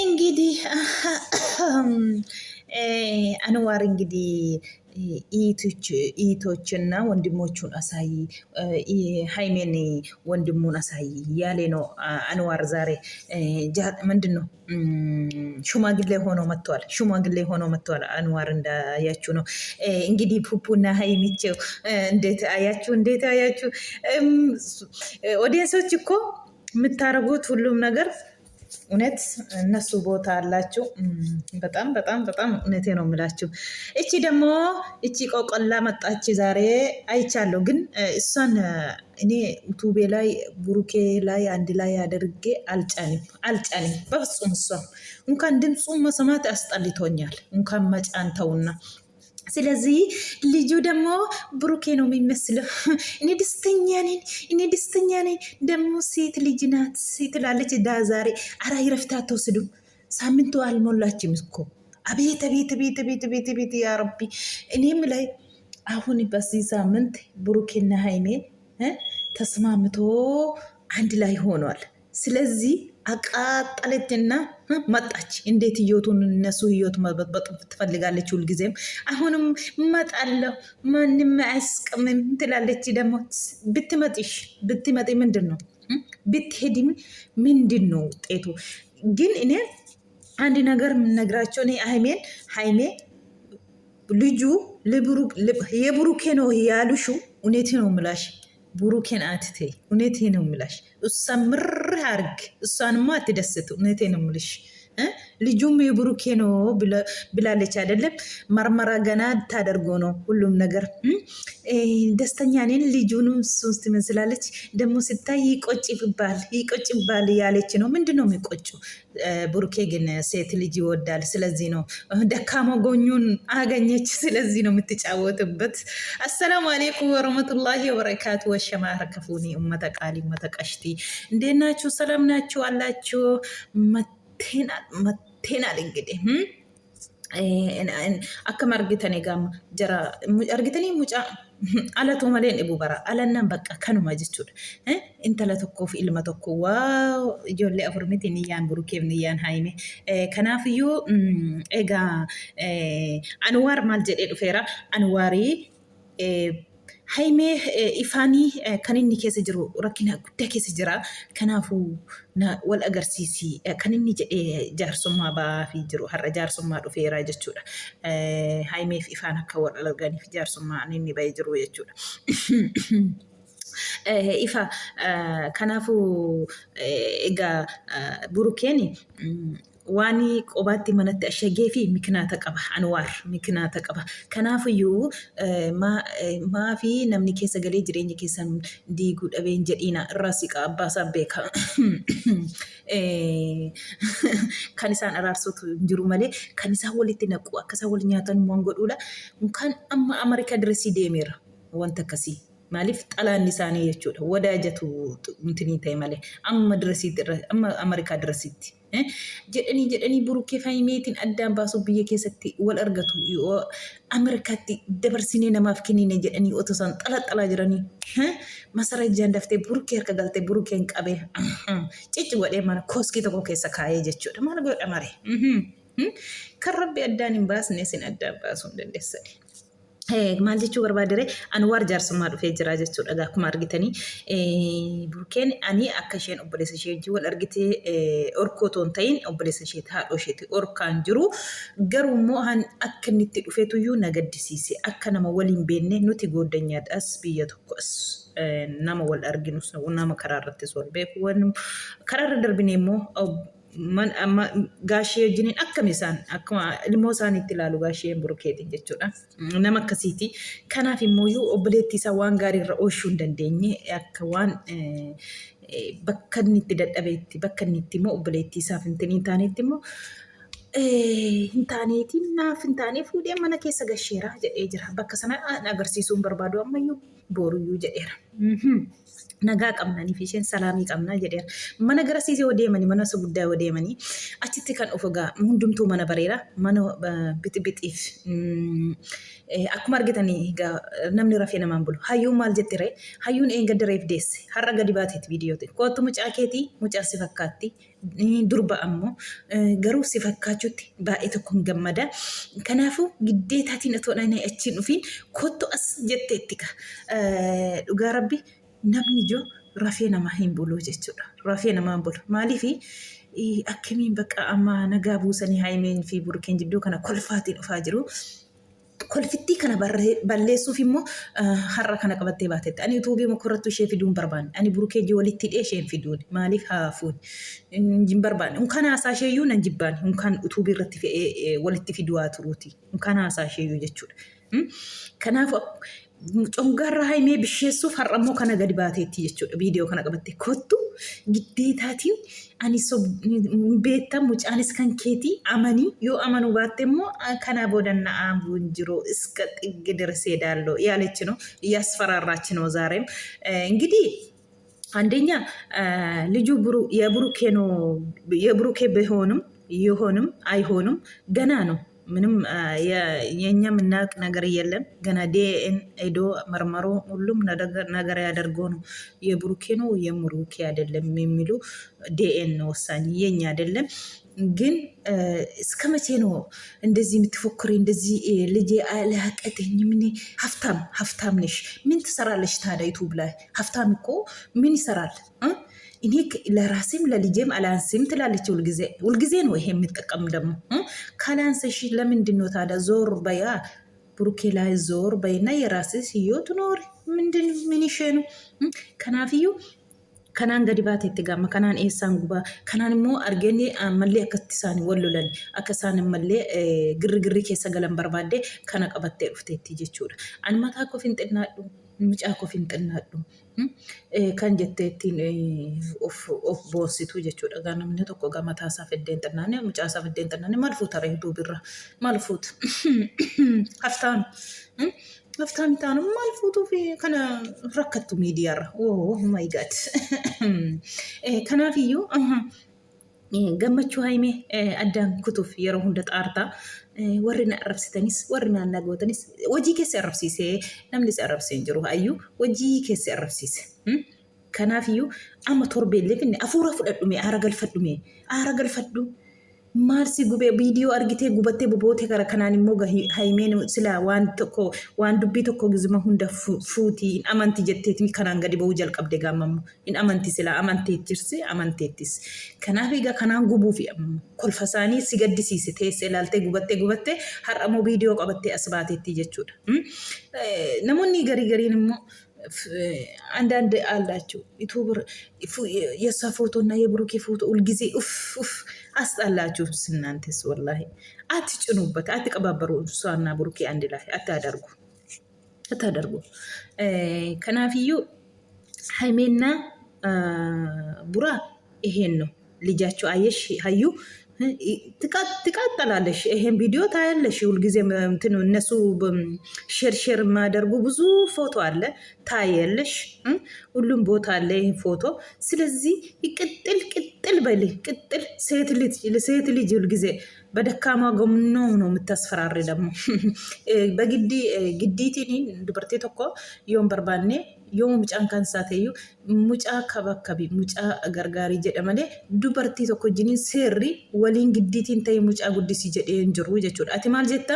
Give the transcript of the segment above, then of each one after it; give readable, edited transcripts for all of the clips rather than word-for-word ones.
እንግዲህ አንዋር እንግዲህ ኢቶችና ወንድሞቹን አሳይ ሃይሜን ወንድሙን አሳይ ያሌ ነው። አንዋር ዛሬ ምንድን ነው ሽማግሌ ሆኖ መጥቷል። ሽማግሌ ሆኖ መጥቷል። አንዋር እንዳያችሁ ነው እንግዲህ ፑፑና ሃይሚቸው እንዴት አያችሁ? እንዴት አያችሁ? ኦዲየንሶች እኮ የምታረጉት ሁሉም ነገር እውነት እነሱ ቦታ አላችሁ። በጣም በጣም በጣም እውነቴ ነው የምላችሁ። እቺ ደግሞ እቺ ቆቆላ መጣች ዛሬ አይቻለሁ። ግን እሷን እኔ ዩቱቤ ላይ ብሩኬ ላይ አንድ ላይ አድርጌ አልጫንም በፍጹም። እሷ እንኳን ድምፁ መስማት አስጠልቶኛል። እንኳን መጫንተውና ስለዚህ ልጁ ደግሞ ብሩኬ ነው የሚመስለው። እኔ ደስተኛ ነኝ። ደግሞ ሴት ልጅ ናት ትላለች። ዛሬ አራ ይረፍታ ተወስዱ። ሳምንቱ አልሞላችም እኮ። አቤት አቤት አቤት አቤት አቤት አቤት ያ ረቢ። እኔም ላይ አሁን በዚህ ሳምንት ብሩኬና ሃይሜ ተስማምቶ አንድ ላይ ሆኗል። ስለዚህ አቃጠለችና መጣች። እንዴት ህይወቱን እነሱ ህይወት መበጥበጥ ትፈልጋለች ሁልጊዜም። አሁንም መጣለሁ ማንም አያስቀምም ትላለች። ደግሞ ብትመጪ ምንድን ነው ብትሄድ ምንድን ነው ውጤቱ? ግን እኔ አንድ ነገር የምነግራቸው እኔ ሃይሜ ልጁ የብሩኬ ነው ያሉሹ እውነቴ ነው ምላሽ ብሩኬን አትቴ እውነቴ ነው ምላሽ። እሷ ምር አርግ እሷንማ አትደስት። እውነቴ ነው ምልሽ። ልጁም የብሩኬ ነው ብላለች አይደለም። መርመራ ገና ታደርጎ ነው ሁሉም ነገር። ደስተኛ ነን። ልጁንም ሶስት ትመስላለች። ደግሞ ስታይ ይቆጭባል ያለች ነው። ምንድን ነው የሚቆጩ? ብሩኬ ግን ሴት ልጅ ይወዳል። ስለዚህ ነው ደካማ ጎኙን አገኘች። ስለዚህ ነው የምትጫወትበት። አሰላሙ አሌይኩም ወረመቱላሂ ወበረካቱ። ወሸማ ረከፉኒ ኡመተ ቃሊ ኡመተ ቀሽቲ እንዴት ናችሁ? ሰላም ናችሁ አላችሁ? መቴናል እንግዲህ akkam argitanii gama jara argitanii mucaa alatu malee dhibu bara alannan bakka kanuma jechuudha. Intala tokkoo fi ilma tokko waa ijoollee afur miti niyyaan burukeef niyyaan hayme. Kanaafiyyuu egaa Anwaar maal jedhee dhufeera. Anwaarii haymee ifaanii kan inni keessa jiru rakkina guddaa keessa jira. Kanaafuu wal agarsiisii kan inni jedhee jaarsummaa baafii jiru har'a jaarsummaa dhufeera jechuudha. Haymeef ifaan akka wal arganiif jaarsummaa inni bahee jiru jechuudha. Ifa kanaafuu egaa burukeeni waan qobaatti manatti ashagee fi miknaata qaba. Anwaar miknaata qaba. Kanaafiyyuu maafi namni keessa galee jireenya keessan diiguu dhabeen jedhiina irraa siqa abbaasaa beeka. Kan isaan araarsutu jiru malee kan isaan walitti naqu akka isaan wal nyaatan waan godhuudha. Kan amma Ameerikaa dirasii deemeera wanta akkasii. Maaliif xalaan isaanii jechuudha. Wadaajatu mintini ta'e malee amma Ameerikaa dirasiitti. jedhanii burukee faayimeetiin addaan baasuu biyya keessatti wal argatu yoo Ameerikaatti dabarsinee namaaf kennine jedhanii otoo isaan xalaxalaa jiranii masara ijaan daftee burukee harka galtee burukeen qabee cicci godhee mana kooskii tokko keessa kaayee jechuudha. Maal godha mare? Kan rabbi addaan hin baasne sin addaan baasuu hin dandeessani. Maal jechuu barbaadere Anwaar jaarsummaa dhufee jira jechuudha. Akkuma argitanii burukeen ani akka isheen obboleessa ishee wal argitee orkoo toon ta'in obboleessa ishee haadhoo isheeti orkaan jiru. Garuu immoo akka inni itti dhufeetuyyuu na gaddisiise. Akka nama waliin beenne nuti gooddanyaadhaas biyya tokkos nama wal arginu nama karaa irrattis wal beeku karaarra darbine immoo gaashee wajjiniin akkamisaan akkuma ilmoo isaaniitti ilaalu gaasheen burukeetiin jechuudha. Nama akkasiiti. Kanaaf immoo obboleettii isaa waan gaarii irra oolchuu hin dandeenye akka waan bakka inni itti dadhabeetti bakka inni itti immoo obboleettii isaaf hin taaneetti immoo hin taaneetiin naaf hin taanee fuudhee mana keessa gasheera jedhee jira. Bakka sana agarsiisuun barbaadu ammayyuu booruyyuu jedheera. nagaa qabnanii fi isheen salaamii qabnaa jedheera. Mana garasiisee odeemanii mana guddaa odeemanii achitti kan of egaa hundumtuu mana bareera mana bixibitiif akkuma argitanii egaa namni rafee namaan bulu. Hayyuun maal jettiree hayyuun eeggadda reef deesse har'a gadi baateeti viidiyooti. Kootu mucaa keetii mucaa si fakkaatti durba ammoo garuu si fakkaachuutti baay'ee tokko hin gammada. Kanaafuu giddeetaatiin otoo achiin dhufiin kootu as jetteetti dhugaa rabbi. Namni ijoo rafee namaa hin bulu jechuudha. Rafee namaa hin bulu. Maaliif akkamiin bakka amma nagaa buusanii haimeen fi burkeen jidduu kana kolfaatiin dhufaa jiru. Kolfittii kana balleessuuf immoo har'a kana qabattee baatetti. Ani tuubii mukurrattu ishee fiduun barbaanne. Ani burkee walitti hidhee isheen fiduun. Maaliif haafuun hin barbaanne. Unkaan haasaa isheeyyuu nan jibbaan. Unkaan tuubii irratti fe'ee walitti fiduu haa turuuti. Unkaan haasaa isheeyyuu jechuudha. Kanaaf congaarra haimee bisheessuuf har'ammoo kana gadi baateetti jechuudha. Viidiyoo kana qabattee kottu giddeetaatiin ani beektan mucaanis kan keetii amanii yoo amanuu baatte immoo kana boodanna'aa buun jiru iska xiggi dirsee daalloo yaalechi ነው እያስፈራራች ነው ዛሬም እንግዲህ አንደኛ ልጁ የብሩኬ ቢሆንም አይሆንም ገና ነው ምንም የኛ ምናቅ ነገር የለም ገና ዲኤን ኤዶ መርመሮ ሁሉም ነገር ያደርገው ነው የብሩኬ ነው የሙሩኬ አይደለም የሚሉ ዲኤን ነው ወሳኝ የኛ አይደለም ግን እስከ መቼ ነው እንደዚህ የምትፎክሪ እንደዚህ ልጄ አላቀተኝ ምን ሀፍታም ነሽ ምን ትሰራለሽ ታዲያ ዩቲዩብ ላይ ሀፍታም እኮ ምን ይሰራል እኔ ለራሴም ለልጄም አላንስም ትላለች ሁልጊዜ ነው ይሄ የምትጠቀም ደግሞ ካላንስሽ ለምንድን ነው ታዲያ ዞር በያ ብሩኬ ላይ ዞር በይና የራስሽ ህይወት ኖር ምን ይሸኑ ከናፊዩ kanaan gadi baateetti gaama kanaan eessaan gubaa kanaan immoo arganii ammallee akkatti isaan wallolan akka isaan ammallee girri keessa galan barbaadde kana qabattee dhufteetti jechuudha. Ani mataa koo finxinnaadhu mucaa koo finxinnaadhu kan jetteettiin of boositu jechuudha. Gaa namni tokko gaa mataa isaa fiddeen xinnaanne mucaa isaa fiddeen xinnaanne maal fuuta reetuu birra maal fuuta haftaan taanu maal fuutuu fi kana rakkattu miidiyaarra. Oh my god. Kanaafiyyuu gammachuu haimee addaan kutuuf yeroo hunda xaartaa warri na arrabsitanis warri naannaa gootanis hojii keessa arrabsiisee namni si arrabsee hin jiru hayyuu hojii keessa arrabsiise. Kanaafiyyuu amma torbeellee finne afuura fudhadhume aara galfadhu. Maarsi gubee viidiyoo argitee gubattee bobootee gara kanaan immoo haimeen sila waan dubbii tokko gizuma hunda fuutii in amanti jetteetimi kanaan gadi ba'uu jalqabde gaamammu in amanti sila amanteettis kanaaf egaa kanaan gubuu fi kolfa isaanii si gaddisiise teessee ilaaltee gubattee har'ammoo viidiyoo qabattee as baateetti jechuudha. Namoonni gariin immoo አንዳንድ አላችሁ ዩቲዩብ የሷ ፎቶና የብሩኬ ፎቶ ሁልጊዜ አስጣላችሁ። እናንተስ ወላሂ አትጭኑበት፣ አትቀባበሩ። እሷና ብሩኬ አንድ ላይ አታደርጉ። ከናፊዩ ሃይሜና ቡራ ይሄን ነው ልጃችሁ። አየሽ ሀዩ ትቃጠላለሽ። ይሄን ቪዲዮ ታያለሽ ሁልጊዜ እንትን እነሱ ሼር ማደርጉ ብዙ ፎቶ አለ ታያለሽ። ሁሉም ቦታ አለ ይሄ ፎቶ። ስለዚህ ቅጥል በል ሴት ልጅ ሁልጊዜ በደካማ ጎምኖ ነው የምታስፈራሪ። ደግሞ ግዲቲን ድበርቴ ተኮ ዮን በርባኔ yoom mucaan kan isaa ta'eyyuu mucaa kabakkabi mucaa gargaarii jedhamane dubartii tokko jiniin seerri waliin giddiitiin ta'e mucaa guddisii jedhee hin jiru jechuudha. Ati maal jetta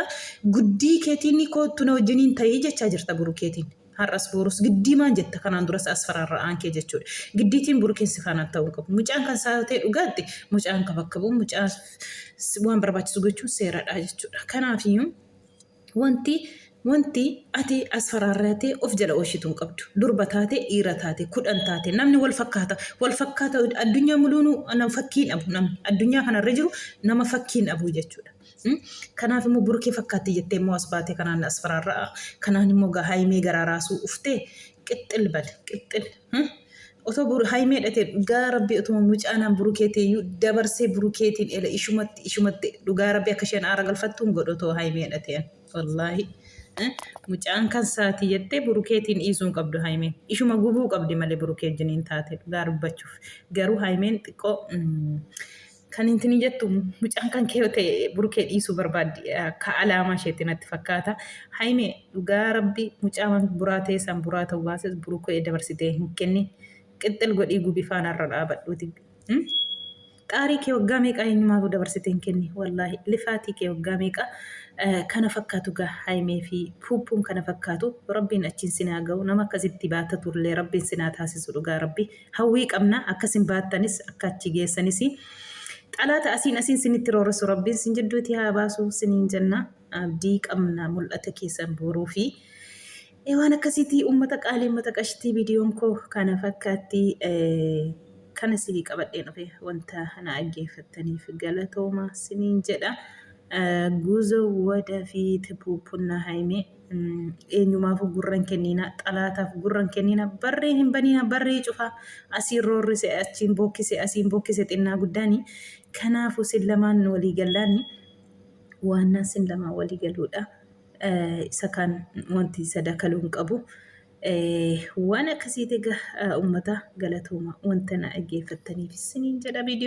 guddii keetiin kootu na wajjiniin ta'ee jechaa jirta burukeetiin. Har'as boorus giddii maan jetta kanaan duras asfaraarra'aan kee jechuudha. Giddiitiin burukeensi kanaan ta'uu qabu. Mucaan kan isaa ta'e dhugaatti mucaan kabakkabu mucaa waan barbaachisu gochuun seeradha jechuudha. Kanaafiyyuu wanti ati asfaraarratee of jala oolchituun qabdu durba taate dhiira taate kudhan taate namni wal fakkaata addunyaa muluunu nama fakkiin dhabu namni addunyaa kanarra jiru nama fakkiin dhabu jechuudha. Kanaaf immoo burukee fakkaatti jettee immoo as baatee kanaan asfaraarraa kanaan immoo haimee garaa raasuu uftee qixxil otoo haimee dhatee dhugaa rabbii otuma mucaanaan burukeeteeyyuu dabarsee burukeetiin ishumatti dhugaa rabbii akka isheen aara galfattuun godhu otoo haimee dhateen wallaahi. mucaan kan saati jettee burukeetiin dhiisuun qabdu haimeen ishuma gubuu qabdi malee burukee jiniin taate gaarubbachuuf garuu haimeen xiqqoo kan intini jettu mucaan kan kee ta'e burukee dhiisuu barbaaddi akka alaamaa isheetti natti fakkaata haimee dhugaa rabbi mucaan buraatee san buraata baases burukee dabarsitee hin kennin qixxil godhii gubii faanarra dhaabadhuuti. Qaarii kee waggaa meeqa eenyumaaf dabarsitee hin kenni wallaahi lifaatii kee waggaa meeqa kana fakkaatu gaa haimee fi puuppuun kana fakkaatu rabbiin achiin sinaa ga'u nama akkasitti baata turlee rabbiin sinaa taasisu dhugaa rabbi hawwii qabna akkasin baattanis akka achi geessanis xalaata asiin sinitti rooresu rabbiin sin jidduuti haa baasu siniin jenna abdii qabna mul'ata keessan boruu fi waan akkasiitii uummata qaalii uummata qashtii viidiyoon koo kana fakkaatti kana sii qabadhee dhufe wanta na dhaggeeffattaniif galatooma siniin jedha guzo wadafiit puuppunna haimee eenyumaaf gurran kennina xalaataaf gurran kennina barree hin banina barree cufa asiin roorrise achiin bokkise xinnaa guddaani kanaafu sin lamaan walii gallaani waan sin lamaan walii galuudha isa kan wanti sadakaluun qabu waan akkasiiti ummata galatooma wanta na dhaggeeffattaniif siniin jedha viidiyoo